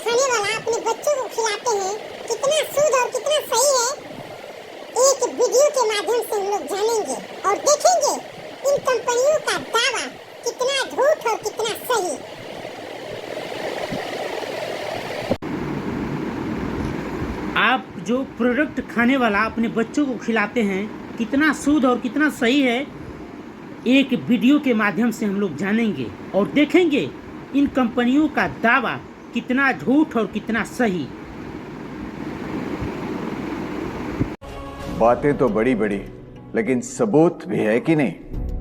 खाने वाला अपने बच्चों को खिलाते हैं कितना शुद्ध और कितना सही है, एक वीडियो के माध्यम से हम लोग जानेंगे और देखेंगे इन कंपनियों का दावा कितना झूठ और कितना सही। आप जो प्रोडक्ट खाने वाला अपने बच्चों को खिलाते हैं कितना शुद्ध और कितना सही है, एक वीडियो के माध्यम से हम लोग जानेंगे और देखेंगे इन कंपनियों का दावा कितना झूठ और कितना सही। बातें तो बड़ी बड़ी, लेकिन सबूत भी है कि नहीं?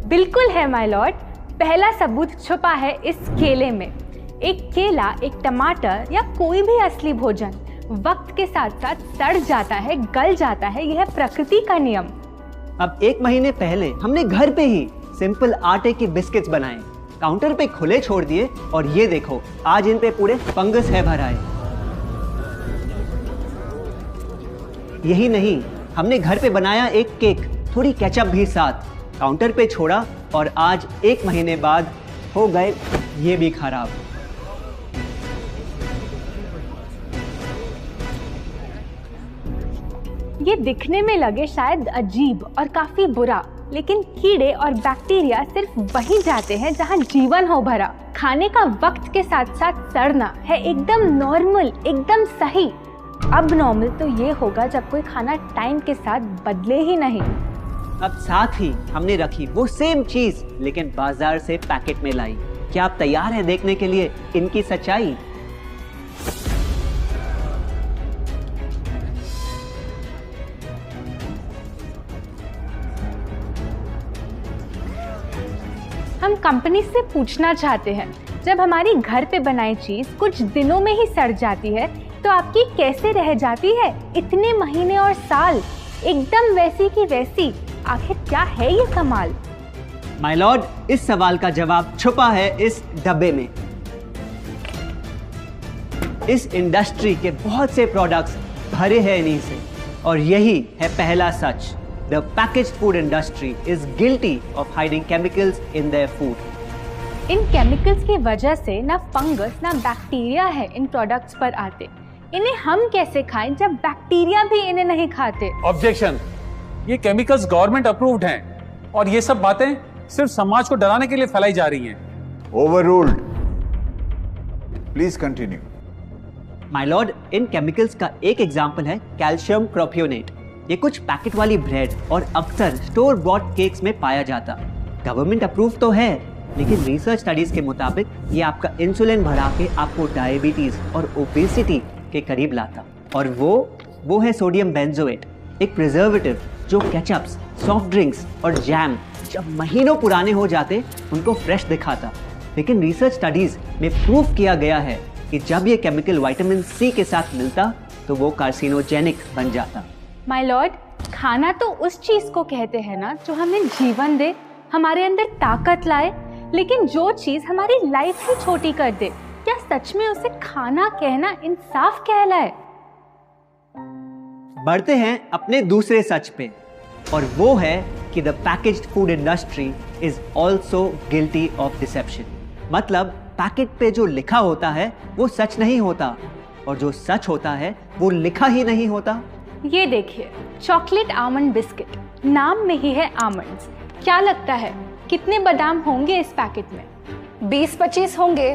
बिल्कुल है माय लॉर्ड। पहला सबूत छुपा है इस केले में। एक केला, एक टमाटर या कोई भी असली भोजन वक्त के साथ साथ सड़ जाता है, गल जाता है। यह प्रकृति का नियम। अब 1 महीने पहले हमने घर पे ही सिंपल आटे के बिस्किट्स बनाए, काउंटर पे खुले छोड़ दिए और ये देखो आज इन पे पूरे फंगस है भरा है। यही नहीं, हमने घर पे बनाया एक केक, थोड़ी केचप भी साथ, काउंटर पे छोड़ा और आज 1 महीने बाद हो गए ये भी खराब। ये दिखने में लगे शायद अजीब और काफी बुरा, लेकिन कीड़े और बैक्टीरिया सिर्फ वहीं जाते हैं जहां जीवन हो भरा। खाने का वक्त के साथ साथ सड़ना है एकदम नॉर्मल, एकदम सही। अब नॉर्मल तो ये होगा जब कोई खाना टाइम के साथ बदले ही नहीं। अब साथ ही हमने रखी वो सेम चीज लेकिन बाजार से पैकेट में लाई। क्या आप तैयार हैं देखने के लिए इनकी सच्चाई? हम कंपनी से पूछना चाहते हैं, जब हमारी घर पे बनाई चीज कुछ दिनों में ही सड़ जाती है तो आपकी कैसे रह जाती है इतने महीने और साल एकदम वैसी की वैसी? आखिर क्या है ये कमाल? माय लॉर्ड, इस सवाल का जवाब छुपा है इस डब्बे में। इस इंडस्ट्री के बहुत से प्रोडक्ट्स भरे हैं इन्हीं से और यही है पहला सच। The packaged food industry is guilty of hiding chemicals in their food. In chemicals की वजह से ना फंगस ना बैक्टीरिया है इन प्रोडक्ट्स पर आते। इन्हें हम कैसे खाएं जब बैक्टीरिया भी इन्हें नहीं खाते? ऑब्जेक्शन, ये केमिकल्स गवर्नमेंट अप्रूव्ड हैं और ये सब बातें सिर्फ समाज को डराने के लिए फैलाई जा रही हैं। Overruled. Please continue. My Lord, in chemicals का एक एग्जांपल है कैल्शियम प्रोपियोनेट। ये कुछ पैकेट वाली ब्रेड और अक्सर स्टोर बॉट केक्स में पाया जाता। गवर्नमेंट अप्रूव तो है, लेकिन रिसर्च स्टडीज के मुताबिक ये आपका इंसुलिन बढ़ा के आपको डायबिटीज और ओबेसिटी के करीब लाता। और वो है सोडियम बेंजोएट, एक प्रिजर्वेटिव जो केचप्स, सॉफ्ट ड्रिंक्स और जैम जब महीनों पुराने हो जाते उनको फ्रेश दिखाता। लेकिन रिसर्च स्टडीज में प्रूव किया गया है कि जब ये केमिकल विटामिन सी के साथ मिलता तो वो कार्सिनोजेनिक बन जाता। माय लॉर्ड, खाना तो उस चीज को कहते हैं ना जो हमें जीवन दे, हमारे अंदर ताकत लाए। लेकिन जो चीज हमारी लाइफ ही छोटी कर दे, क्या सच में उसे खाना कहना इंसाफ कहलाए? बढ़ते हैं अपने दूसरे सच पे और वो है कि the packaged food industry is also guilty of deception. मतलब पैकेट पे जो लिखा होता है वो सच नहीं होता और जो सच होता है वो लिखा ही नहीं होता। ये देखिए, चॉकलेट आमंड बिस्किट, नाम में ही है आमंड्स। क्या लगता है कितने बादाम होंगे इस पैकेट में? 20-25 होंगे,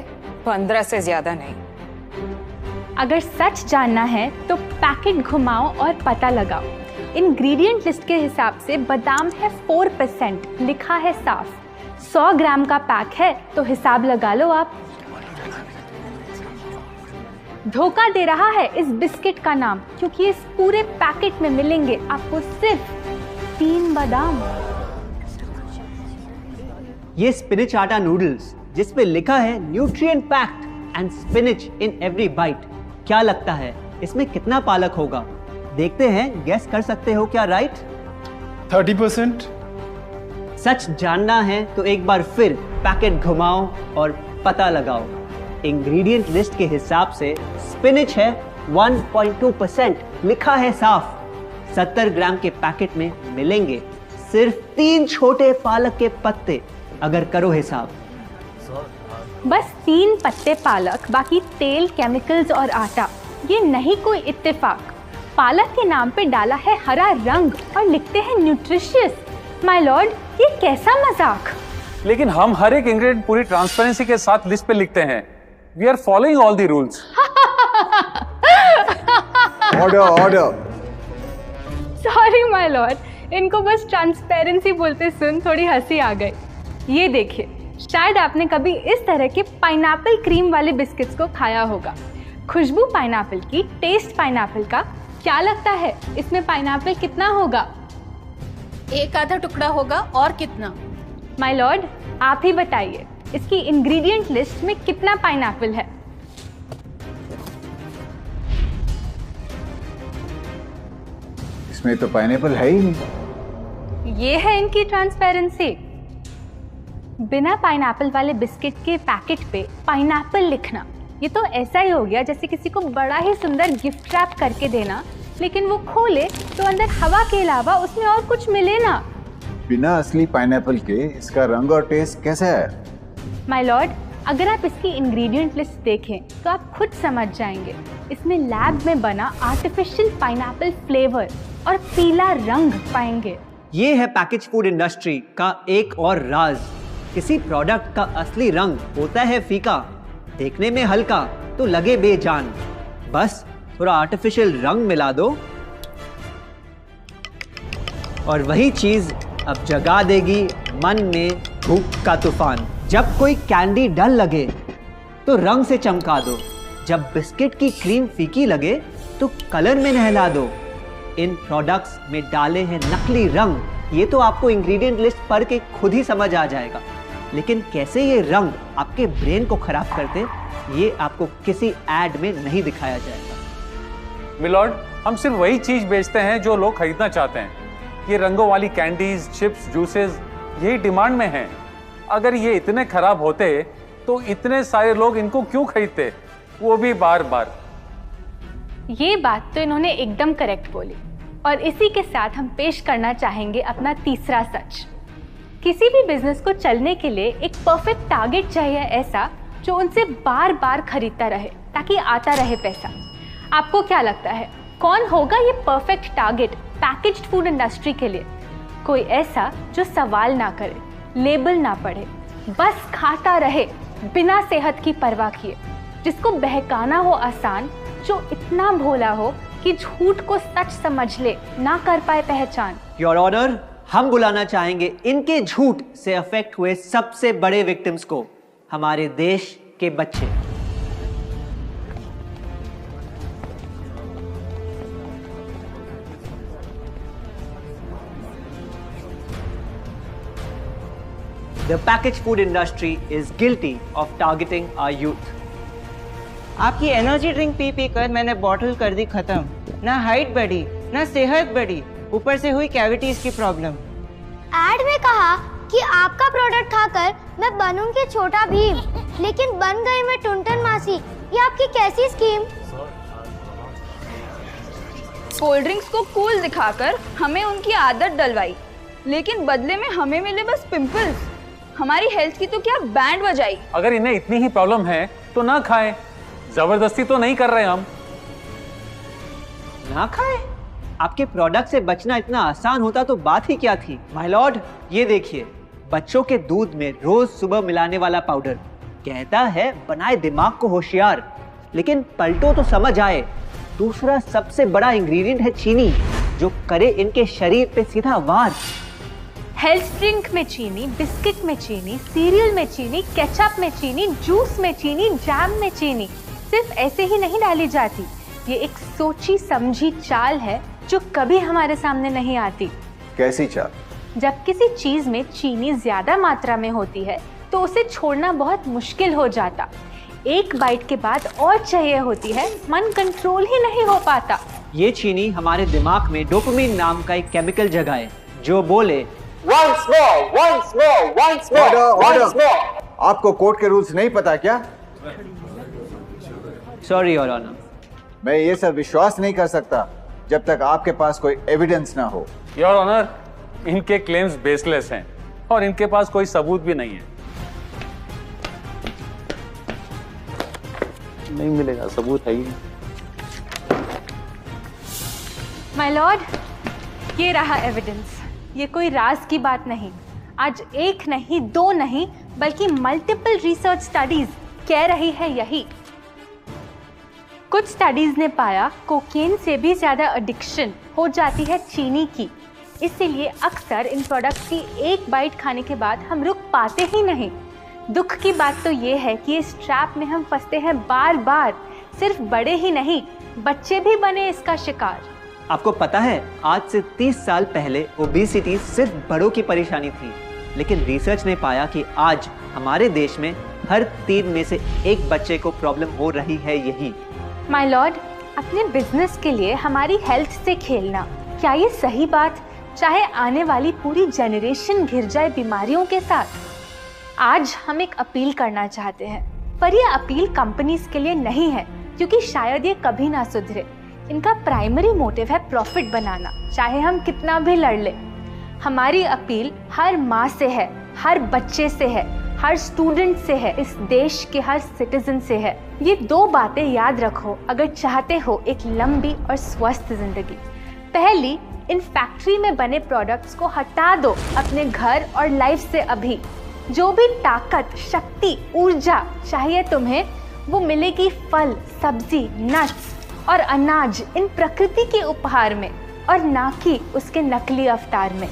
15 से ज्यादा नहीं। अगर सच जानना है तो पैकेट घुमाओ और पता लगाओ। इंग्रेडिएंट लिस्ट के हिसाब से बादाम है 4%, लिखा है साफ। 100 ग्राम का पैक है तो हिसाब लगा लो आप। धोखा दे रहा है इस बिस्किट का नाम, क्योंकि इस पूरे पैकेट में मिलेंगे आपको सिर्फ 3 बादाम। ये स्पिनच आटा नूडल्स जिस पे लिखा है nutrient packed and spinach in every bite. क्या लगता है इसमें कितना पालक होगा? देखते हैं, गेस कर सकते हो क्या राइट? 30%। सच जानना है तो एक बार फिर पैकेट घुमाओ और पता लगाओ। इंग्रेडिएंट लिस्ट के हिसाब से स्पिनच है 1.2%, लिखा है साफ। 70 ग्राम के पैकेट में मिलेंगे सिर्फ 3 छोटे पालक के पत्ते। अगर करो हिसाब बस 3 पत्ते पालक, बाकी तेल, केमिकल्स और आटा। ये नहीं कोई इत्तेफाक। पालक के नाम पे डाला है हरा रंग और लिखते हैं न्यूट्रिशियस। माय लॉर्ड, ये कैसा मजाक। लेकिन हम हर एक इंग्रेडिएंट पूरी ट्रांसपेरेंसी के साथ लिस्ट पे लिखते हैं। We are following all the rules. Order order. Sorry my lord, इनको बस ट्रांसपेरेंसी बोलते सुन थोड़ी हंसी आ गई। ये देखिए, शायद आपने कभी इस तरह के पाइनएप्पल क्रीम वाले बिस्किट्स को खाया होगा। खुशबू पाइनएप्पल की, टेस्ट पाइनएप्पल का। क्या लगता है इसमें पाइनएप्पल कितना होगा? 1 आधा टुकड़ा होगा। और कितना? माय लॉर्ड, आप ही बताइए, इसकी इंग्रेडिएंट लिस्ट में कितना पाइनएप्पल है? इसमें तो पाइनएप्पल है ही नहीं। ये है इनकी ट्रांसपेरेंसी। बिना पाइनएप्पल वाले बिस्किट के पैकेट पे पाइनएप्पल लिखना, ये तो ऐसा ही हो गया जैसे किसी को बड़ा ही सुंदर गिफ्ट रैप करके देना, लेकिन वो खोले तो अंदर हवा के अलावा उसमें और कुछ मिले ना। बिना असली पाइनएप्पल के इसका रंग और टेस्ट कैसा है? माय लॉर्ड, अगर आप इसकी इंग्रेडिएंट लिस्ट देखें तो आप खुद समझ जाएंगे। इसमें लैब में बना आर्टिफिशियल पाइनएप्पल फ्लेवर और पीला रंग पाएंगे। ये है पैकेज फूड इंडस्ट्री का एक और राज। किसी प्रोडक्ट का असली रंग होता है फीका, देखने में हल्का तो लगे बेजान। बस थोड़ा आर्टिफिशियल रंग मिला दो और वही चीज अब जगा देगी मन में भूख का तूफान। जब कोई कैंडी डल लगे तो रंग से चमका दो, जब बिस्किट की क्रीम फीकी लगे तो कलर में नहला दो। इन प्रोडक्ट्स में डाले हैं नकली रंग। ये तो आपको इंग्रेडिएंट लिस्ट पढ़ के खुद ही समझ आ जाएगा, लेकिन कैसे ये रंग आपके ब्रेन को खराब करते, ये आपको किसी एड में नहीं दिखाया जाएगा। मिलॉर्ड, हम सिर्फ वही चीज बेचते हैं जो लोग खरीदना चाहते हैं। ये रंगों वाली कैंडीज, चिप्स, जूसेस यही डिमांड में हैं। अगर ये इतने खराब होते तो इतने सारे लोग इनको क्यों खरीदते, वो भी बार बार। ये बात तो इन्होंने एकदम करेक्ट बोली, और इसी के साथ हम पेश करना चाहेंगे अपना तीसरा सच। किसी भी बिजनेस को चलने के लिए एक परफेक्ट टारगेट चाहिए, ऐसा जो उनसे बार बार खरीदता रहे ताकि आता रहे पैसा। आपको क्या लगता है कौन होगा ये perfect target packaged food industry के लिए? कोई ऐसा जो सवाल ना करे, लेबल ना पढ़े, बस खाता रहे बिना सेहत की परवाह किए, जिसको बहकाना हो आसान, जो इतना भोला हो कि झूठ को सच समझ ले, ना कर पाए पहचान। योर ऑनर, हम बुलाना चाहेंगे इनके झूठ से अफेक्ट हुए सबसे बड़े विक्टिम्स को, हमारे देश के बच्चे। The packaged food industry is guilty of targeting our youth. आपकी एनर्जी ड्रिंक पी पी कर मैंने बॉटल कर दी खत्म। ना हाइट बढ़ी, ना सेहत बढ़ी, ऊपर से हुई कैविटीज की प्रॉब्लम। एड में कहा कि आपका प्रोडक्ट खाकर मैं बनूंगी छोटा भीम, लेकिन बन गई मैं टुनटन मासी। ये आपकी कैसी स्कीम? कोल्ड ड्रिंक्स को कूल दिखाकर हमें उनकी आदत डलवाई, लेकिन बदले में हमें मिले बस पिंपल्स। हमारी हेल्थ की तो क्या बैंड बजाई। अगर इन्हें इतनी ही प्रॉब्लम है तो ना खाएं, जबरदस्ती तो नहीं कर रहे हम। ना खाएं? आपके प्रोडक्ट से बचना इतना आसान होता तो बात ही क्या थी। माय लॉर्ड, ये देखिए, बच्चों के दूध में रोज सुबह मिलाने वाला पाउडर कहता है बनाए दिमाग को होशियार, लेकिन पलटो तो समझ आए। दूसरा सबसे बड़ा इंग्रेडिएंट है चीनी, जो करे इनके शरीर पे सीधा वार। हेल्थ ड्रिंक में चीनी, बिस्किट में चीनी, सीरियल में चीनी, केचप में चीनी, जूस में चीनी, जैम में चीनी सिर्फ ऐसे ही नहीं डाली जाती। ये एक सोची समझी चाल है जो कभी हमारे सामने नहीं आती। कैसी चाल? जब किसी चीज में चीनी ज्यादा मात्रा में होती है तो उसे छोड़ना बहुत मुश्किल हो जाता। एक बाइट के बाद और चाहिए होती है, मन कंट्रोल ही नहीं हो पाता। ये चीनी हमारे दिमाग में डोपामिन नाम का एक केमिकल जगाए, जो बोले once more, ऑर्डर। आपको कोर्ट के रूल्स नहीं पता क्या? Sorry your honour. मैं ये सब विश्वास नहीं कर सकता जब तक आपके पास कोई एविडेंस ना हो। योर ऑनर, इनके क्लेम्स बेसलेस हैं और इनके पास कोई सबूत भी नहीं है। नहीं मिलेगा, सबूत है ही नहीं। माय लॉर्ड, ये रहा एविडेंस। ये कोई राज की बात नहीं। आज एक नहीं, दो नहीं, बल्कि मल्टीपल रिसर्च स्टडीज कह रही है यही। कुछ स्टडीज ने पाया कोकेन से भी ज़्यादा एडिक्शन हो जाती है चीनी की। इसीलिए अक्सर इन प्रोडक्ट्स की एक बाइट खाने के बाद हम रुक पाते ही नहीं। दुख की बात तो ये है कि इस ट्रैप में हम फंसते हैं बार बार। सिर्फ बड़े ही नहीं, बच्चे भी बने इसका शिकार। आपको पता है, आज से 30 साल पहले ओबेसिटी सिर्फ बड़ों की परेशानी थी, लेकिन रिसर्च ने पाया कि आज हमारे देश में हर 3 में से 1 बच्चे को प्रॉब्लम हो रही है यही। माय लॉर्ड, अपने बिजनेस के लिए हमारी हेल्थ से खेलना, क्या ये सही बात? चाहे आने वाली पूरी जनरेशन घिर जाए बीमारियों के साथ। आज हम एक अपील करना चाहते हैं, पर यह अपील कंपनीज के लिए नहीं है, क्योंकि शायद ये कभी ना सुधरे। इनका प्राइमरी मोटिव है प्रॉफिट बनाना, चाहे हम कितना भी लड़ लें। हमारी अपील हर माँ से है, हर बच्चे से है, हर स्टूडेंट से है, इस देश के हर सिटीजन से है। ये 2 बातें याद रखो अगर चाहते हो एक लंबी और स्वस्थ जिंदगी। पहली, इन फैक्ट्री में बने प्रोडक्ट्स को हटा दो अपने घर और लाइफ से अभी। जो भी ताकत, शक्ति, ऊर्जा चाहिए तुम्हें, वो मिलेगी फल, सब्जी, नट्स और अनाज इन प्रकृति के उपहार में, और ना कि उसके नकली अवतार में।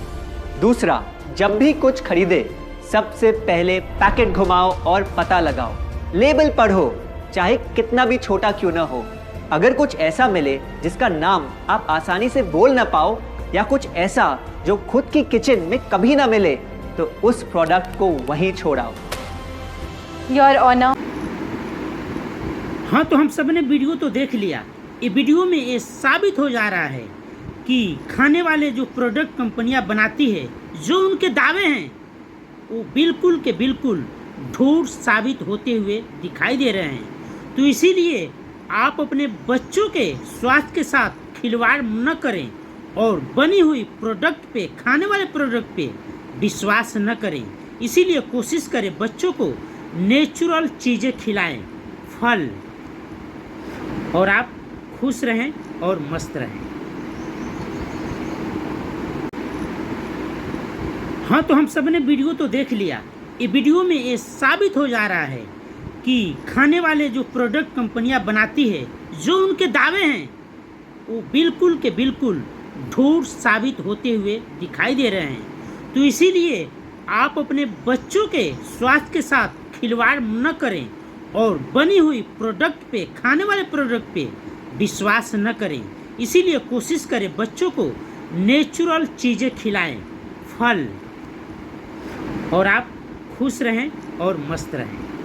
दूसरा, जब भी कुछ खरीदे सबसे पहले पैकेट घुमाओ और पता लगाओ। लेबल पढ़ो, चाहे कितना भी छोटा क्यों ना हो। अगर कुछ ऐसा मिले जिसका नाम आप आसानी से बोल ना पाओ, या कुछ ऐसा जो खुद की किचन में कभी ना मिले, तो उस प्रोडक्ट को वहीं छोड़ाओ। Your honour. हाँ, तो हम सब ने वीडियो तो देख लिया। ये वीडियो में ये साबित हो जा रहा है कि खाने वाले जो प्रोडक्ट कंपनियां बनाती है, जो उनके दावे हैं, वो बिल्कुल के बिल्कुल झूठ साबित होते हुए दिखाई दे रहे हैं। तो इसीलिए आप अपने बच्चों के स्वास्थ्य के साथ खिलवाड़ न करें और बनी हुई प्रोडक्ट पे, खाने वाले प्रोडक्ट पे विश्वास न करें। इसीलिए कोशिश करें बच्चों को नेचुरल चीज़ें खिलाएं, फल, और आप खुश रहें और मस्त रहें। हाँ, तो हम सब ने वीडियो तो देख लिया। ये वीडियो में ये साबित हो जा रहा है कि खाने वाले जो प्रोडक्ट कंपनियां बनाती है, जो उनके दावे हैं, वो बिल्कुल के बिल्कुल झूठ साबित होते हुए दिखाई दे रहे हैं। तो इसीलिए आप अपने बच्चों के स्वास्थ्य के साथ खिलवाड़ न करें और बनी हुई प्रोडक्ट पे, खाने वाले प्रोडक्ट पे विश्वास न करें। इसीलिए कोशिश करें बच्चों को नेचुरल चीज़ें खिलाएं, फल, और आप खुश रहें और मस्त रहें।